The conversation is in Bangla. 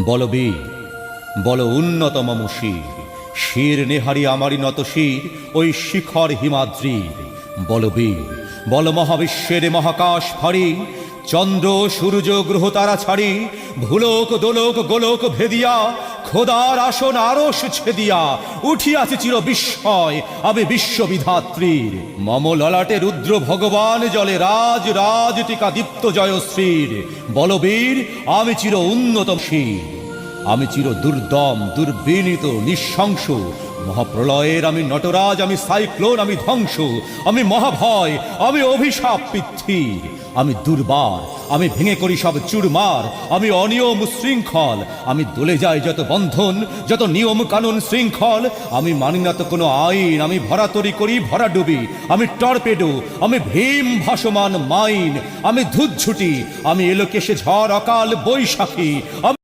বলবীর বল উন্নতম শির, শির নেহারি আমারই নত শির ওই শিখর হিমাদ্রির। বলবীর বল মহাবিশ্বের মহাকাশ ফাড়ি, চন্দ্র সূর্য গ্রহ তারা ছাড়ি, ভুলোক দোলক গোলক ভেদিয়া, খোদার আসন আরশ ছেদিয়া উঠিয়াছে চির বিস্ময় আমি বিশ্ববিধাত্রীর। মম ললাটে রুদ্র ভগবান জলে রাজ রাজ টিকা দীপ্ত জয়শ্রীর। বলবীর আমি চির উন্নতম শির, আমি চির দুর্দম দুর্বিনীত নিঃশংস, মহাপ্রলয়ের আমি নটরাজ, আমি সাইক্লোন, আমি ধ্বংস, আমি মহাভয়, আমি অভিশাপ পৃথ্বীর। আমি দুর্বার, আমি ভেঙে করি সব চুরমার, আমি অনিয়ম শৃঙ্খল, আমি দলে যাই যত বন্ধন যত নিয়ম কানুন শৃঙ্খল। আমি মানি না তো কোনো আইন, আমি ভরাতরি করি ভরা ডুবি, আমি টর্পেডো, আমি ভীম ভাসমান মাইন, আমি ধুজ্ঝুটি, আমি এলোকেশে ঝড় অকাল বৈশাখী।